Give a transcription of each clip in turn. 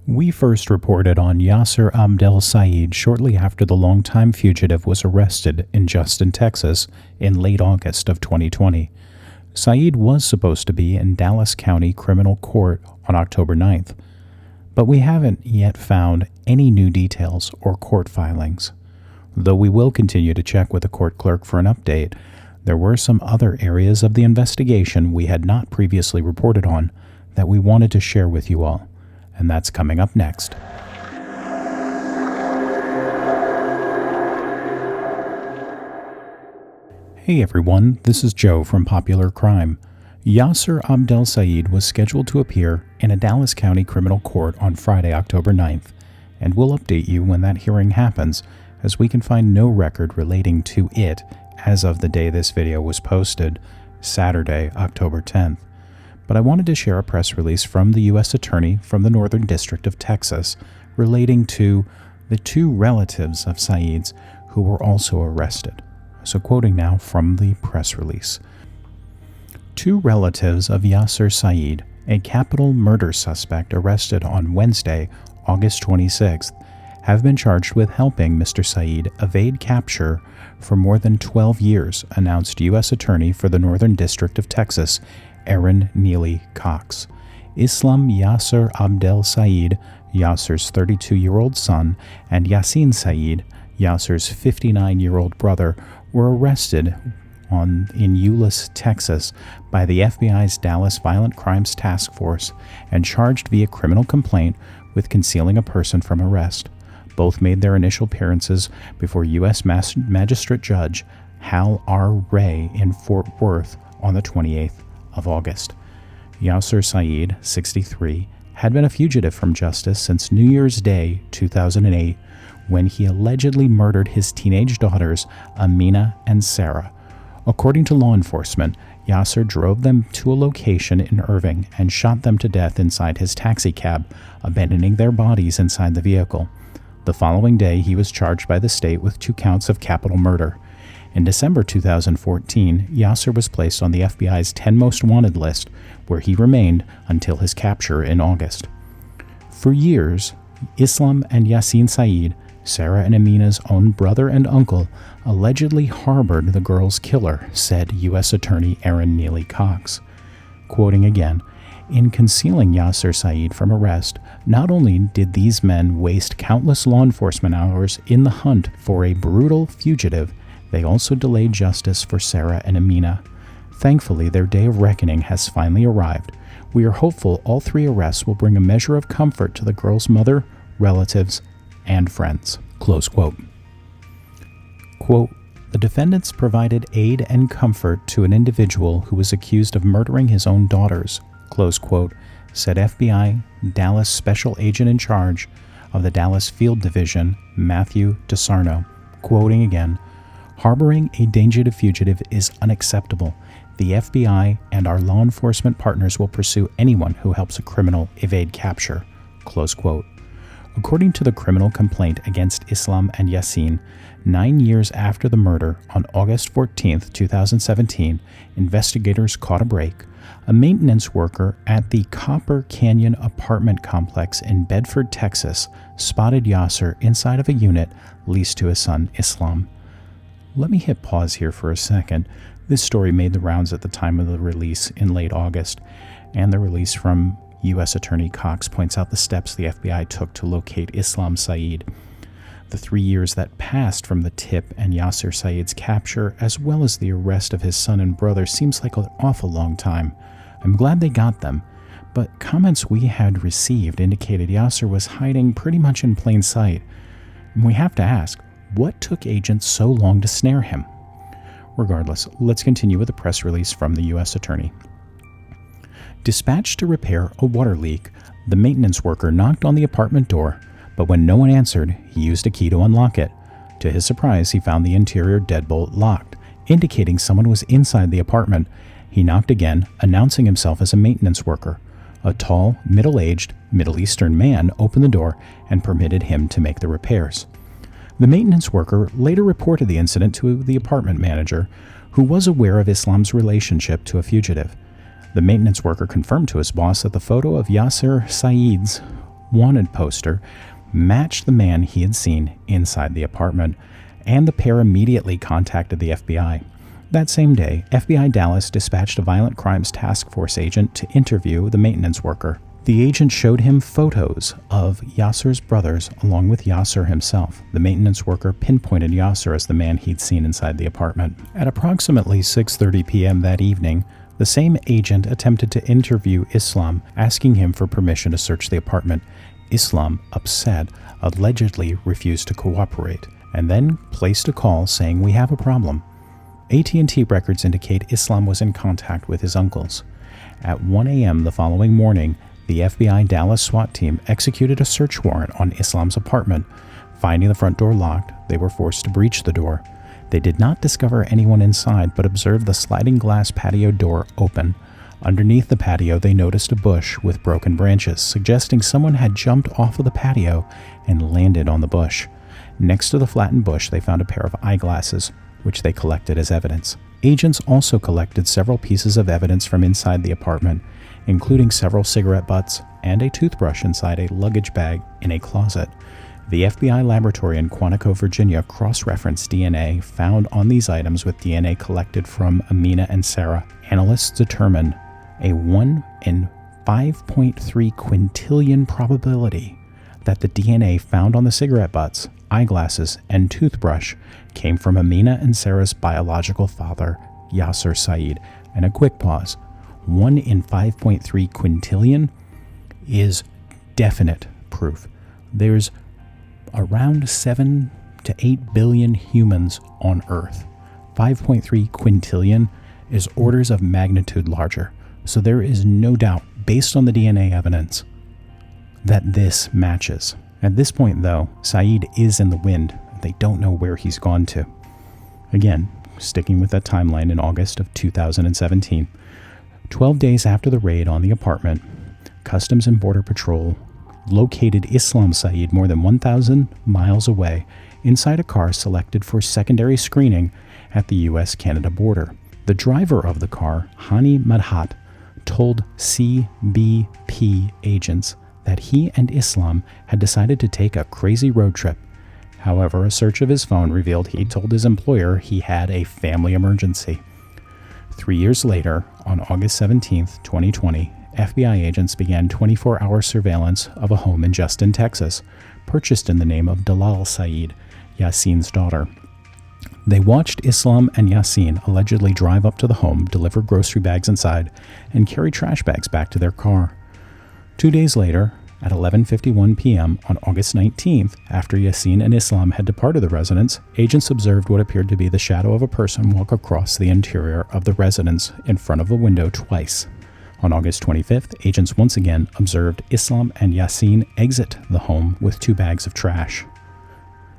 We first reported on Yaser Abdel Said shortly after the longtime fugitive was arrested in Justin, Texas in late August of 2020. Said was supposed to be in Dallas County Criminal Court on October 9th, but we haven't yet found any new details or court filings. Though we will continue to check with the court clerk for an update, there were some other areas of the investigation we had not previously reported on that we wanted to share with you all. And that's coming up next. Hey everyone, this is Joe from Popular Crime. Yaser Abdel Said was scheduled to appear in a Dallas County criminal court on Friday, October 9th, and we'll update you when that hearing happens, as we can find no record relating to it as of the day this video was posted, Saturday, October 10th. But I wanted to share a press release from the U.S. Attorney from the Northern District of Texas relating to the two relatives of Said's who were also arrested. So quoting now from the press release. Two relatives of Yaser Said, a capital murder suspect arrested on Wednesday, August 26th, have been charged with helping Mr. Said evade capture for more than 12 years, announced U.S. Attorney for the Northern District of Texas, Erin Nealy Cox. Islam Yaser Abdel Said, Yaser's 32-year-old son, and Yassein Said, Yaser's 59-year-old brother, were arrested in Euless, Texas, by the FBI's Dallas Violent Crimes Task Force and charged via criminal complaint with concealing a person from arrest. Both made their initial appearances before U.S. Magistrate Judge Hal R. Ray in Fort Worth on the 28th of August. Yaser Said, 63, had been a fugitive from justice since New Year's Day 2008, when he allegedly murdered his teenage daughters Amina and Sarah. According to law enforcement, Yaser drove them to a location in Irving and shot them to death inside his taxi cab, abandoning their bodies inside the vehicle. The following day, he was charged by the state with 2 counts of capital murder. In December 2014, Yaser was placed on the FBI's 10 Most Wanted list, where he remained until his capture in August. For years, Islam and Yassein Said, Sarah and Amina's own brother and uncle, allegedly harbored the girl's killer, said U.S. Attorney Erin Nealy Cox. Quoting again, "In concealing Yaser Said from arrest, not only did these men waste countless law enforcement hours in the hunt for a brutal fugitive, they also delayed justice for Sarah and Amina. Thankfully, their day of reckoning has finally arrived. We are hopeful all 3 arrests will bring a measure of comfort to the girl's mother, relatives, and friends." Close quote. Quote, "The defendants provided aid and comfort to an individual who was accused of murdering his own daughters," close quote, said FBI Dallas Special Agent in charge of the Dallas Field Division, Matthew DeSarno. Quoting again, "Harboring a dangerous fugitive is unacceptable. The FBI and our law enforcement partners will pursue anyone who helps a criminal evade capture." Close quote. According to the criminal complaint against Islam and Yassein, 9 years after the murder, on August 14, 2017, investigators caught a break. A maintenance worker at the Copper Canyon apartment complex in Bedford, Texas, spotted Yaser inside of a unit leased to his son, Islam. Let me hit pause here for a second. This story made the rounds at the time of the release in late August, and the release from U.S. Attorney Cox points out the steps the FBI took to locate Islam Said. The 3 years that passed from the tip and Yaser Said's capture, as well as the arrest of his son and brother, seems like an awful long time. I'm glad they got them, but comments we had received indicated Yaser was hiding pretty much in plain sight. And we have to ask, what took agents so long to snare him? Regardless, let's continue with the press release from the U.S. Attorney. Dispatched to repair a water leak, the maintenance worker knocked on the apartment door, but when no one answered, he used a key to unlock it. To his surprise, he found the interior deadbolt locked, indicating someone was inside the apartment. He knocked again, announcing himself as a maintenance worker. A tall, middle-aged, Middle Eastern man opened the door and permitted him to make the repairs. The maintenance worker later reported the incident to the apartment manager, who was aware of Islam's relationship to a fugitive. The maintenance worker confirmed to his boss that the photo of Yaser Said's wanted poster matched the man he had seen inside the apartment, and the pair immediately contacted the FBI. That same day, FBI Dallas dispatched a violent crimes task force agent to interview the maintenance worker. The agent showed him photos of Yaser's brothers along with Yaser himself. The maintenance worker pinpointed Yaser as the man he'd seen inside the apartment. At approximately 6:30 p.m. that evening, the same agent attempted to interview Islam, asking him for permission to search the apartment. Islam, upset, allegedly refused to cooperate, and then placed a call saying, "We have a problem." AT&T records indicate Islam was in contact with his uncles. At 1 a.m. the following morning, the FBI Dallas SWAT team executed a search warrant on Islam's apartment. Finding the front door locked, they were forced to breach the door. They did not discover anyone inside, but observed the sliding glass patio door open. Underneath the patio, they noticed a bush with broken branches, suggesting someone had jumped off of the patio and landed on the bush. Next to the flattened bush, they found a pair of eyeglasses, which they collected as evidence. Agents also collected several pieces of evidence from inside the apartment, including several cigarette butts and a toothbrush inside a luggage bag in a closet. The FBI laboratory in Quantico, Virginia cross-referenced DNA found on these items with DNA collected from Amina and Sarah. Analysts determined a 1 in 5.3 quintillion probability that the DNA found on the cigarette butts, eyeglasses, and toothbrush came from Amina and Sarah's biological father, Yaser Said. And a quick pause. 1 in 5.3 quintillion is definite proof. There's around 7 to 8 billion humans on Earth. 5.3 quintillion is orders of magnitude larger. So there is no doubt, based on the DNA evidence, that this matches. At this point, though, Said is in the wind. They don't know where he's gone to. Again, sticking with that timeline, in August of 2017, 12 days after the raid on the apartment, Customs and Border Patrol located Islam Said more than 1,000 miles away inside a car selected for secondary screening at the U.S.-Canada border. The driver of the car, Hani Madhat, told CBP agents that he and Islam had decided to take a crazy road trip. However, a search of his phone revealed he told his employer he had a family emergency. 3 years later, on August 17, 2020, FBI agents began 24-hour surveillance of a home in Justin, Texas, purchased in the name of Dalal Said, Yassein's daughter. They watched Islam and Yassein allegedly drive up to the home, deliver grocery bags inside, and carry trash bags back to their car. 2 days later, at 11:51 p.m. on August 19th, after Yassein and Islam had departed the residence, agents observed what appeared to be the shadow of a person walk across the interior of the residence in front of a window twice. On August 25th, agents once again observed Islam and Yassein exit the home with 2 bags of trash.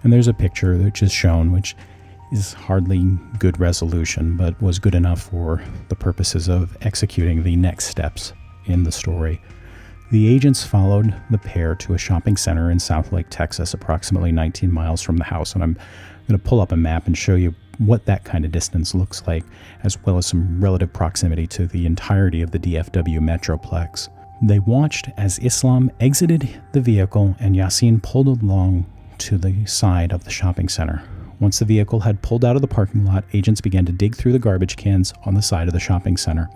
And there's a picture which is shown, which is hardly good resolution, but was good enough for the purposes of executing the next steps in the story. The agents followed the pair to a shopping center in Southlake, Texas, approximately 19 miles from the house. And I'm going to pull up a map and show you what that kind of distance looks like, as well as some relative proximity to the entirety of the DFW Metroplex. They watched as Islam exited the vehicle and Yassein pulled along to the side of the shopping center. Once the vehicle had pulled out of the parking lot, agents began to dig through the garbage cans on the side of the shopping center.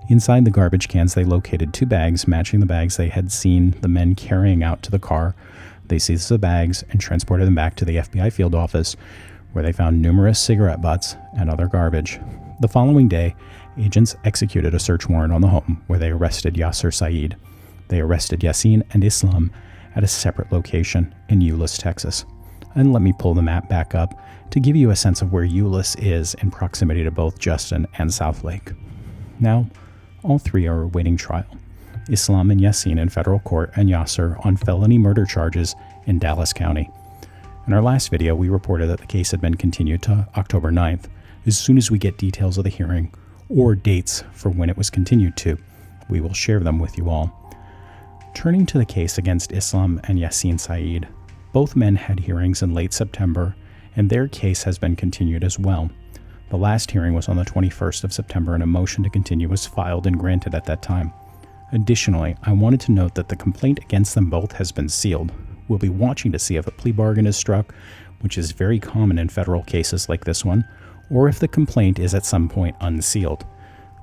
Inside the garbage cans, they located 2 bags matching the bags they had seen the men carrying out to the car. They seized the bags and transported them back to the FBI field office, where they found numerous cigarette butts and other garbage. The following day, agents executed a search warrant on the home, where they arrested Yaser Said. They arrested Yassein and Islam at a separate location in Euless, Texas. And let me pull the map back up to give you a sense of where Euless is in proximity to both Justin and Southlake. Now, all 3 are awaiting trial. Islam and Yassein in federal court, and Yaser on felony murder charges in Dallas County. In our last video, we reported that the case had been continued to October 9th. As soon as we get details of the hearing, or dates for when it was continued to, we will share them with you all. Turning to the case against Islam and Yaser Said, both men had hearings in late September, and their case has been continued as well. The last hearing was on the 21st of September, and a motion to continue was filed and granted at that time. Additionally, I wanted to note that the complaint against them both has been sealed. We'll be watching to see if a plea bargain is struck, which is very common in federal cases like this one, or if the complaint is at some point unsealed.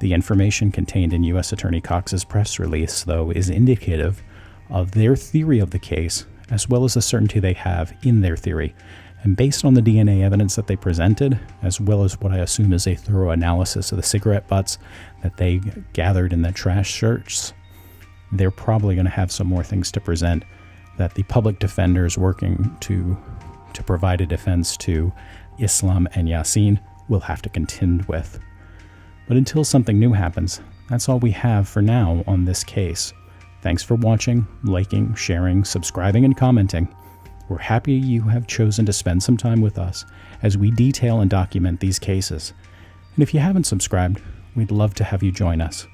The information contained in U.S. Attorney Cox's press release, though, is indicative of their theory of the case, as well as the certainty they have in their theory. And based on the DNA evidence that they presented, as well as what I assume is a thorough analysis of the cigarette butts that they gathered in the trash search, they're probably going to have some more things to present that the public defenders working to provide a defense to Islam and Yassein will have to contend with. But until something new happens, that's all we have for now on this case. Thanks for watching, liking, sharing, subscribing, and commenting. We're happy you have chosen to spend some time with us as we detail and document these cases. And if you haven't subscribed, we'd love to have you join us.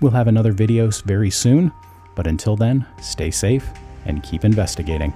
We'll have another video very soon, but until then, stay safe and keep investigating.